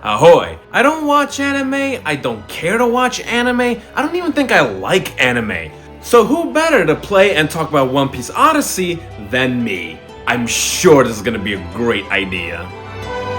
Ahoy! I don't watch anime, I don't care to watch anime, I don't even think I like anime. So who better to play and talk about One Piece Odyssey than me? I'm sure this is gonna be a great idea.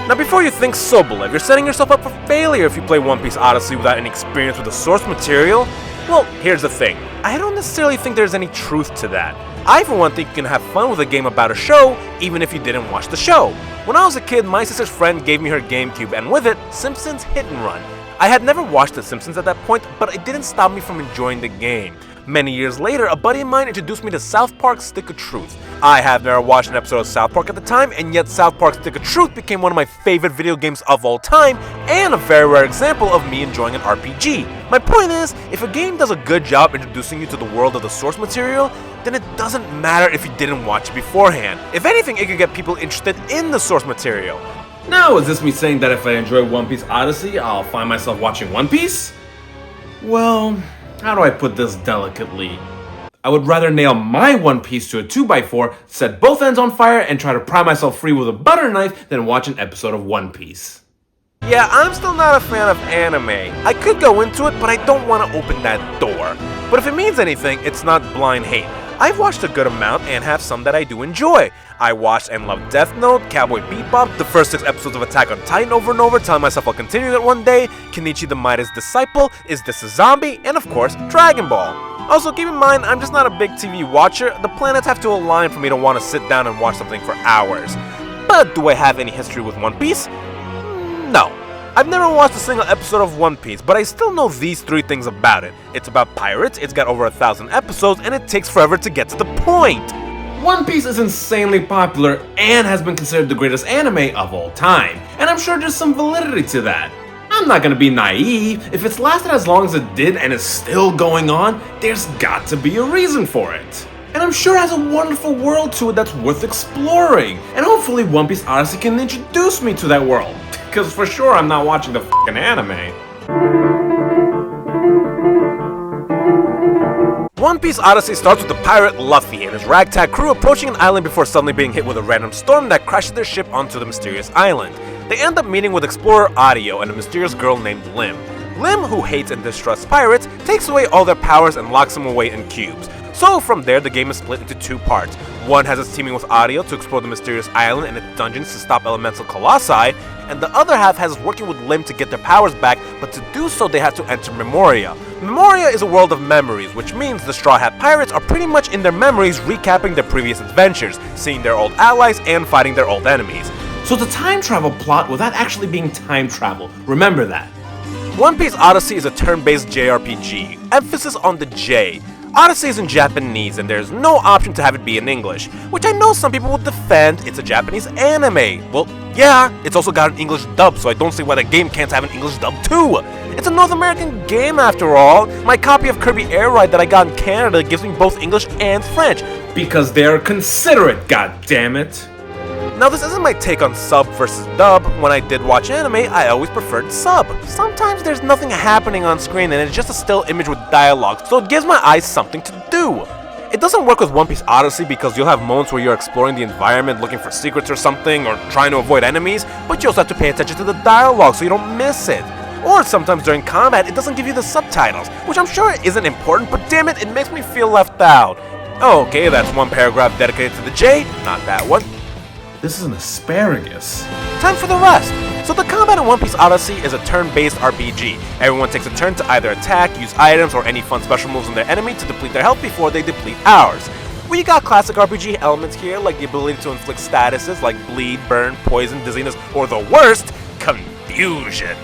Now before you think Soblev, you're setting yourself up for failure if you play One Piece Odyssey without any experience with the source material. Well, here's the thing. I don't necessarily think there's any truth to that. I for one think you can have fun with a game about a show, even if you didn't watch the show. When I was a kid, my sister's friend gave me her GameCube, and with it, Simpsons Hit and Run. I had never watched The Simpsons at that point, but it didn't stop me from enjoying the game. Many years later, a buddy of mine introduced me to South Park Stick of Truth. I have never watched an episode of South Park at the time, and yet South Park Stick of Truth became one of my favorite video games of all time, and a very rare example of me enjoying an RPG. My point is, if a game does a good job introducing you to the world of the source material, then it doesn't matter if you didn't watch it beforehand. If anything, it could get people interested in the source material. Now, is this me saying that if I enjoy One Piece Odyssey, I'll find myself watching One Piece? Well, how do I put this delicately? I would rather nail my One Piece to a 2x4, set both ends on fire, and try to pry myself free with a butter knife than watch an episode of One Piece. Yeah, I'm still not a fan of anime. I could go into it, but I don't want to open that door. But if it means anything, it's not blind hate. I've watched a good amount and have some that I do enjoy. I watched and loved Death Note, Cowboy Bebop, the first 6 episodes of Attack on Titan over and over, telling myself I'll continue it one day, Kenichi the Midas Disciple, Is This a Zombie, and of course, Dragon Ball. Also, keep in mind, I'm just not a big TV watcher. The planets have to align for me to want to sit down and watch something for hours. But do I have any history with One Piece? No. I've never watched a single episode of One Piece, but I still know these 3 things about it. It's about pirates, it's got over 1,000 episodes, and it takes forever to get to the point. One Piece is insanely popular and has been considered the greatest anime of all time, and I'm sure there's some validity to that. I'm not gonna be naive. If it's lasted as long as it did and is still going on, there's got to be a reason for it. And I'm sure it has a wonderful world to it that's worth exploring. And hopefully One Piece Odyssey can introduce me to that world. Because for sure I'm not watching the f***ing anime. One Piece Odyssey starts with the pirate Luffy and his ragtag crew approaching an island before suddenly being hit with a random storm that crashes their ship onto the mysterious island. They end up meeting with explorer Audio and a mysterious girl named Lim. Lim, who hates and distrusts pirates, takes away all their powers and locks them away in cubes. So from there, the game is split into 2 parts. One has us teaming with Audio to explore the mysterious island and its dungeons to stop elemental colossi, and the other half has us working with Lim to get their powers back, but to do so they have to enter Memoria. Memoria is a world of memories, which means the Straw Hat Pirates are pretty much in their memories recapping their previous adventures, seeing their old allies and fighting their old enemies. So it's a time travel plot without actually being time travel. Remember that. One Piece Odyssey is a turn-based JRPG, emphasis on the J. Odyssey is in Japanese and there's no option to have it be in English, which I know some people would defend it's a Japanese anime. Well, yeah, it's also got an English dub, so I don't see why the game can't have an English dub too. It's a North American game after all. My copy of Kirby Air Ride that I got in Canada gives me both English and French. Because they're considerate, goddammit. Now this isn't my take on sub versus dub. When I did watch anime, I always preferred sub. Sometimes there's nothing happening on screen and it's just a still image with dialogue, so it gives my eyes something to do. It doesn't work with One Piece Odyssey because you'll have moments where you're exploring the environment looking for secrets or something, or trying to avoid enemies, but you also have to pay attention to the dialogue so you don't miss it. Or sometimes during combat, it doesn't give you the subtitles, which I'm sure isn't important, but damn it, it makes me feel left out. Okay, that's 1 paragraph dedicated to the J, not that one. This is an asparagus. Time for the rest! So the combat in One Piece Odyssey is a turn-based RPG. Everyone takes a turn to either attack, use items, or any fun special moves on their enemy to deplete their health before they deplete ours. We got classic RPG elements here, like the ability to inflict statuses like bleed, burn, poison, dizziness, or the worst, confusion.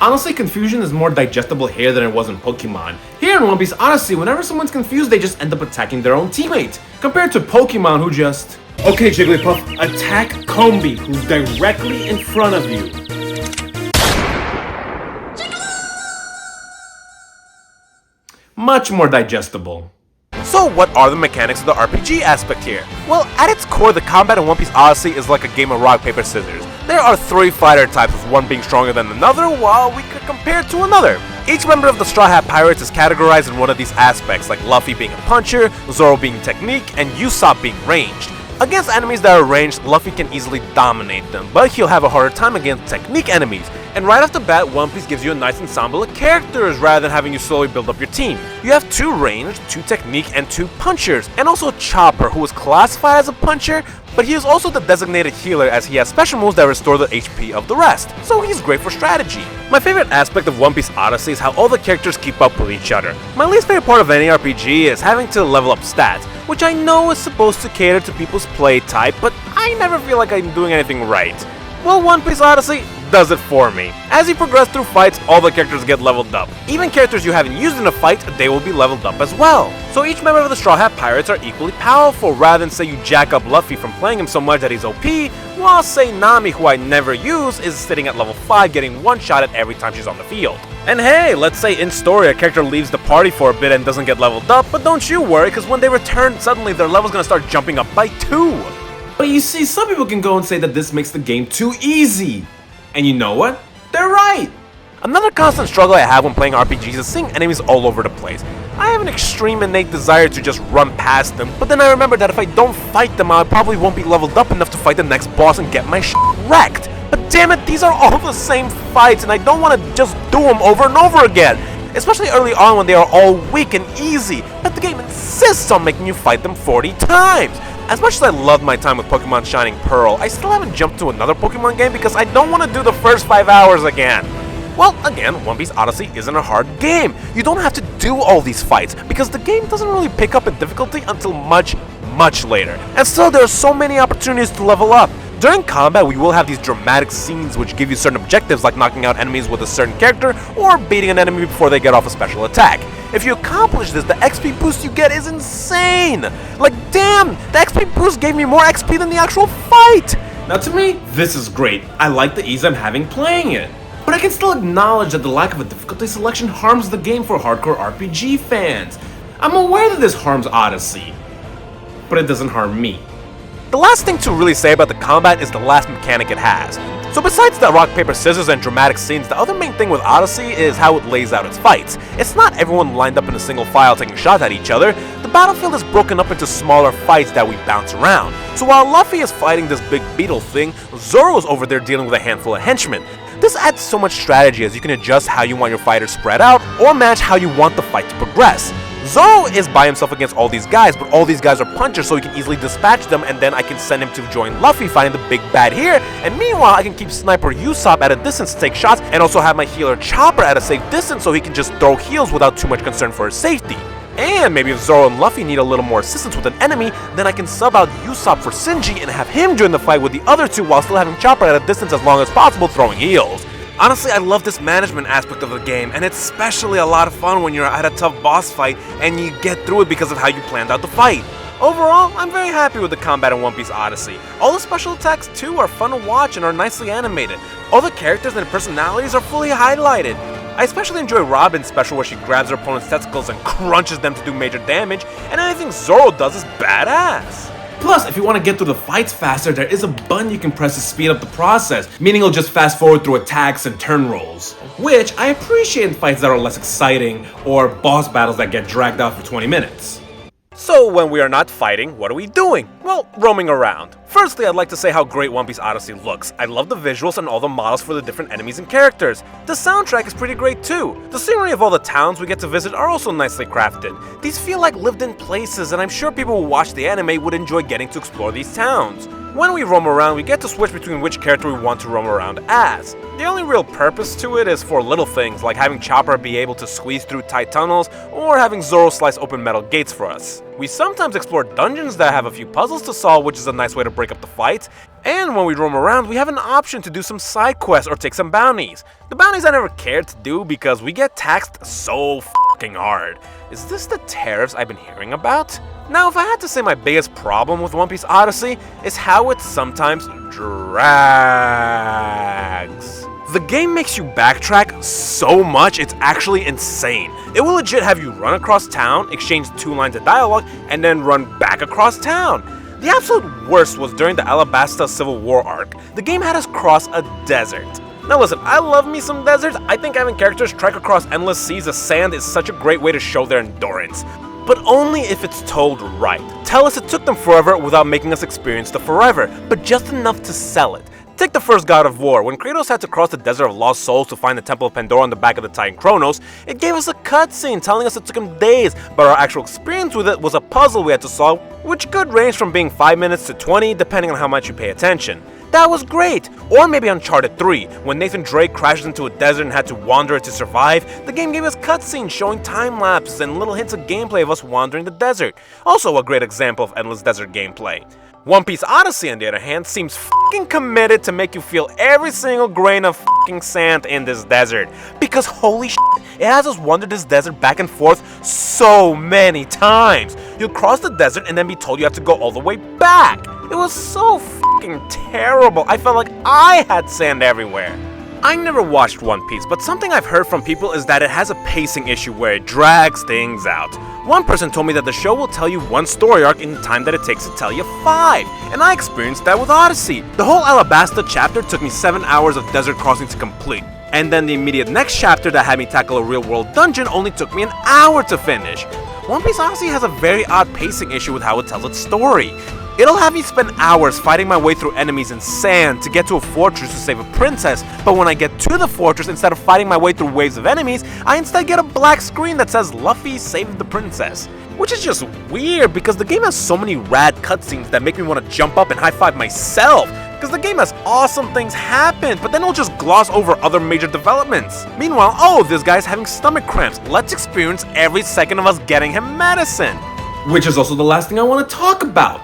Honestly, confusion is more digestible here than it was in Pokemon. Here in One Piece Odyssey, whenever someone's confused, they just end up attacking their own teammate. Compared to Pokemon who just... Okay, Jigglypuff, attack Combi, who's directly in front of you. Much more digestible. So what are the mechanics of the RPG aspect here? Well, at its core, the combat in One Piece Odyssey is like a game of rock, paper, scissors. There are 3 fighter types, with one being stronger than another, while we could compare to another. Each member of the Straw Hat Pirates is categorized in one of these aspects, like Luffy being a puncher, Zoro being technique, and Usopp being ranged. Against enemies that are ranged, Luffy can easily dominate them, but he'll have a harder time against technique enemies. And right off the bat, One Piece gives you a nice ensemble of characters rather than having you slowly build up your team. You have 2 ranged, 2 technique, and 2 punchers, and also Chopper, who is classified as a puncher, but he is also the designated healer as he has special moves that restore the HP of the rest, so he's great for strategy. My favorite aspect of One Piece Odyssey is how all the characters keep up with each other. My least favorite part of any RPG is having to level up stats, which I know is supposed to cater to people's play type, but I never feel like I'm doing anything right. Well, One Piece Odyssey does it for me. As you progress through fights, all the characters get leveled up. Even characters you haven't used in a fight, they will be leveled up as well. So each member of the Straw Hat Pirates are equally powerful, rather than say you jack up Luffy from playing him so much that he's OP, while say Nami, who I never use, is sitting at level 5 getting one shot at every time she's on the field. And hey, let's say in story a character leaves the party for a bit and doesn't get leveled up, but don't you worry, because when they return, suddenly their level's gonna start jumping up by 2. But you see, some people can go and say that this makes the game too easy. And you know what? They're right! Another constant struggle I have when playing RPGs is seeing enemies all over the place. I have an extreme innate desire to just run past them, but then I remember that if I don't fight them, I probably won't be leveled up enough to fight the next boss and get my shit wrecked. But damn it, these are all the same fights and I don't want to just do them over and over again. Especially early on when they are all weak and easy, but the game insists on making you fight them 40 times. As much as I loved my time with Pokemon Shining Pearl, I still haven't jumped to another Pokemon game because I don't want to do the first 5 hours again. Well, again, One Piece Odyssey isn't a hard game. You don't have to do all these fights because the game doesn't really pick up in difficulty until much later. And still, there are so many opportunities to level up. During combat, we will have these dramatic scenes which give you certain objectives like knocking out enemies with a certain character or beating an enemy before they get off a special attack. If you accomplish this, the XP boost you get is insane! Like damn, the XP boost gave me more XP than the actual fight! Now to me, this is great. I like the ease I'm having playing it. But I can still acknowledge that the lack of a difficulty selection harms the game for hardcore RPG fans. I'm aware that this harms Odyssey, but it doesn't harm me. The last thing to really say about the combat is the last mechanic it has. So besides the rock, paper, scissors and dramatic scenes, the other main thing with Odyssey is how it lays out its fights. It's not everyone lined up in a single file taking shots at each other. The battlefield is broken up into smaller fights that we bounce around. So while Luffy is fighting this big beetle thing, Zoro's over there dealing with a handful of henchmen. This adds so much strategy as you can adjust how you want your fighters spread out or match how you want the fight to progress. Zoro is by himself against all these guys, but all these guys are punchers, so he can easily dispatch them, and then I can send him to join Luffy fighting the big bad here, and meanwhile I can keep Sniper Usopp at a distance to take shots, and also have my healer Chopper at a safe distance so he can just throw heals without too much concern for his safety. And maybe if Zoro and Luffy need a little more assistance with an enemy, then I can sub out Usopp for Shinji and have him join the fight with the other two while still having Chopper at a distance as long as possible throwing heals. Honestly, I love this management aspect of the game, and it's especially a lot of fun when you're at a tough boss fight and you get through it because of how you planned out the fight. Overall, I'm very happy with the combat in One Piece Odyssey. All the special attacks too are fun to watch and are nicely animated. All the characters and personalities are fully highlighted. I especially enjoy Robin's special where she grabs her opponent's testicles and crunches them to do major damage, and anything Zoro does is badass. Plus, if you want to get through the fights faster, there is a button you can press to speed up the process, meaning it'll just fast forward through attacks and turn rolls, which I appreciate in fights that are less exciting or boss battles that get dragged out for 20 minutes. So when we are not fighting, what are we doing? Well, roaming around. Firstly, I'd like to say how great One Piece Odyssey looks. I love the visuals and all the models for the different enemies and characters. The soundtrack is pretty great too. The scenery of all the towns we get to visit are also nicely crafted. These feel like lived-in places, and I'm sure people who watch the anime would enjoy getting to explore these towns. When we roam around, we get to switch between which character we want to roam around as. The only real purpose to it is for little things, like having Chopper be able to squeeze through tight tunnels, or having Zoro slice open metal gates for us. We sometimes explore dungeons that have a few puzzles to solve, which is a nice way to break up the fight. And when we roam around, we have an option to do some side quests or take some bounties. The bounties I never cared to do because we get taxed so f***ing hard. Is this the tariffs I've been hearing about? Now, if I had to say my biggest problem with One Piece Odyssey is how it sometimes drags. The game makes you backtrack so much, it's actually insane. It will legit have you run across town, exchange 2 lines of dialogue, and then run back across town. The absolute worst was during the Alabasta Civil War arc. The game had us cross a desert. Now listen, I love me some deserts. I think having characters trek across endless seas of sand is such a great way to show their endurance. but only if it's told right. Tell us it took them forever without making us experience the forever, but just enough to sell it. Take the first God of War. When Kratos had to cross the Desert of Lost Souls to find the Temple of Pandora on the back of the Titan Kronos, it gave us a cutscene telling us it took him days, but our actual experience with it was a puzzle we had to solve, which could range from being 5 minutes to 20, depending on how much you pay attention. That was great! Or maybe Uncharted 3, when Nathan Drake crashes into a desert and had to wander it to survive. The game gave us cutscenes showing time lapses and little hints of gameplay of us wandering the desert. Also a great example of endless desert gameplay. One Piece Odyssey, on the other hand, seems fucking committed to make you feel every single grain of fucking sand in this desert. Because holy shit, it has us wander this desert back and forth so many times. You'll cross the desert and then be told you have to go all the way back. It was so fucking terrible. I felt like I had sand everywhere. I never watched One Piece, but something I've heard from people is that it has a pacing issue where it drags things out. One person told me that the show will tell you one story arc in the time that it takes to tell you 5, and I experienced that with Odyssey. The whole Alabasta chapter took me 7 hours of desert crossing to complete, and then the immediate next chapter that had me tackle a real world dungeon only took me an hour to finish. One Piece Odyssey has a very odd pacing issue with how it tells its story. It'll have you spend hours fighting my way through enemies in sand to get to a fortress to save a princess, but when I get to the fortress, instead of fighting my way through waves of enemies, I instead get a black screen that says Luffy saved the princess. Which is just weird because the game has so many rad cutscenes that make me want to jump up and high-five myself, because the game has awesome things happen, but then it'll just gloss over other major developments. Meanwhile, oh, this guy's having stomach cramps. Let's experience every second of us getting him medicine. Which is also the last thing I want to talk about.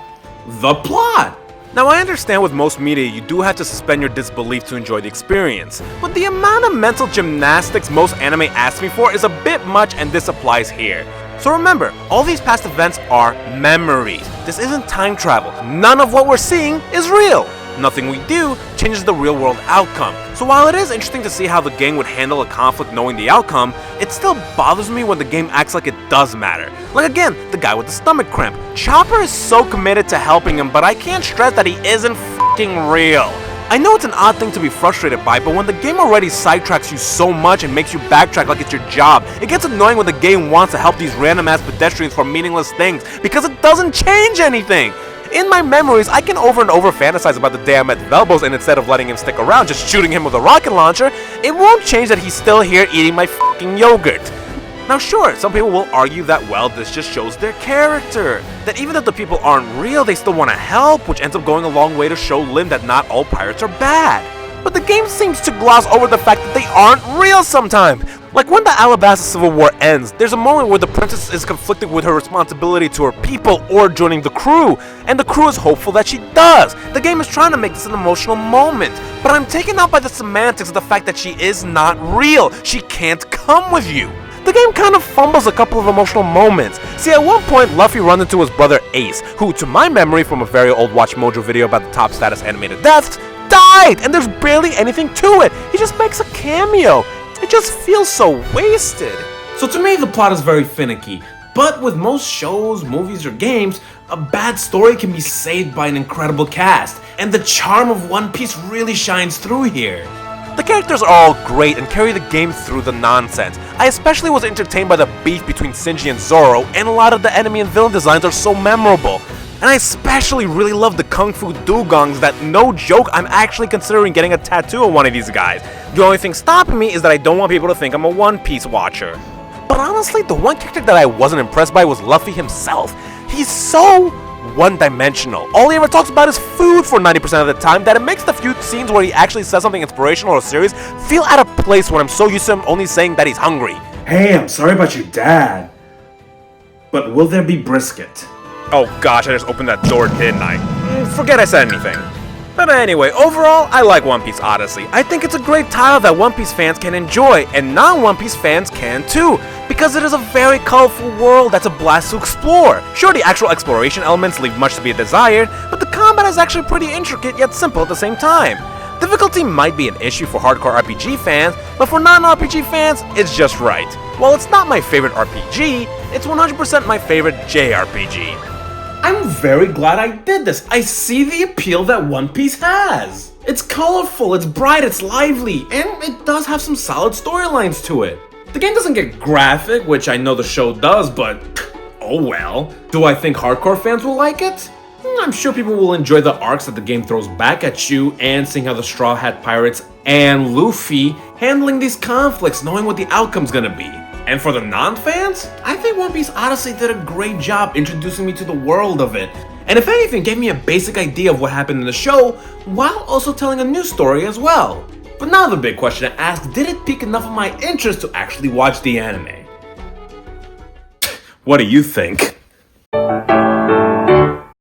The plot! Now I understand with most media you do have to suspend your disbelief to enjoy the experience, but the amount of mental gymnastics most anime asks me for is a bit much, and this applies here. So remember, all these past events are memories. This isn't time travel. None of what we're seeing is real. Nothing we do changes the real world outcome. So while it is interesting to see how the game would handle a conflict knowing the outcome, it still bothers me when the game acts like it does matter. Like again, the guy with the stomach cramp. Chopper is so committed to helping him, but I can't stress that he isn't f***ing real. I know it's an odd thing to be frustrated by, but when the game already sidetracks you so much and makes you backtrack like it's your job, it gets annoying when the game wants to help these random ass pedestrians for meaningless things, because it doesn't change anything. In my memories, I can over and over fantasize about the day I met Velbos, and instead of letting him stick around, just shooting him with a rocket launcher, it won't change that he's still here eating my f***ing yogurt. Now sure, some people will argue that, well, this just shows their character. That even if the people aren't real, they still want to help, which ends up going a long way to show Lin that not all pirates are bad. But the game seems to gloss over the fact that they aren't real sometimes. Like when the Alabasta Civil War ends, there's a moment where the princess is conflicted with her responsibility to her people or joining the crew, and the crew is hopeful that she does. The game is trying to make this an emotional moment, but I'm taken out by the semantics of the fact that she is not real. She can't come with you. The game kind of fumbles a couple of emotional moments. See, at one point, Luffy runs into his brother Ace, who, to my memory from a very old Watch Mojo video about the top status animated deaths, died, and there's barely anything to it. He just makes a cameo. It just feels so wasted. So to me, the plot is very finicky, but with most shows, movies, or games, a bad story can be saved by an incredible cast, and the charm of One Piece really shines through here. The characters are all great and carry the game through the nonsense. I especially was entertained by the beef between Shinji and Zoro, and a lot of the enemy and villain designs are so memorable. And I especially really love the Kung Fu dugongs that, no joke, I'm actually considering getting a tattoo of one of these guys. The only thing stopping me is that I don't want people to think I'm a One Piece watcher. But honestly, the one character that I wasn't impressed by was Luffy himself. He's so one-dimensional. All he ever talks about is food for 90% of the time, that it makes the few scenes where he actually says something inspirational or serious feel out of place when I'm so used to him only saying that he's hungry. Hey, I'm sorry about your dad, but will there be brisket? Oh gosh, I just opened that door, didn't I? Forget I said anything. But anyway, overall, I like One Piece Odyssey. I think it's a great title that One Piece fans can enjoy, and non-One Piece fans can too, because it is a very colorful world that's a blast to explore. Sure, the actual exploration elements leave much to be desired, but the combat is actually pretty intricate yet simple at the same time. Difficulty might be an issue for hardcore RPG fans, but for non-RPG fans, it's just right. While it's not my favorite RPG, it's 100% my favorite JRPG. I'm very glad I did this. I see the appeal that One Piece has. It's colorful, it's bright, it's lively, and it does have some solid storylines to it. The game doesn't get graphic, which I know the show does, but oh well. Do I think hardcore fans will like it? I'm sure people will enjoy the arcs that the game throws back at you and seeing how the Straw Hat Pirates and Luffy handling these conflicts, knowing what the outcome's gonna be. And for the non-fans, I think One Piece Odyssey did a great job introducing me to the world of it, and if anything gave me a basic idea of what happened in the show, while also telling a new story as well. But now the big question to ask, did it pique enough of my interest to actually watch the anime? What do you think?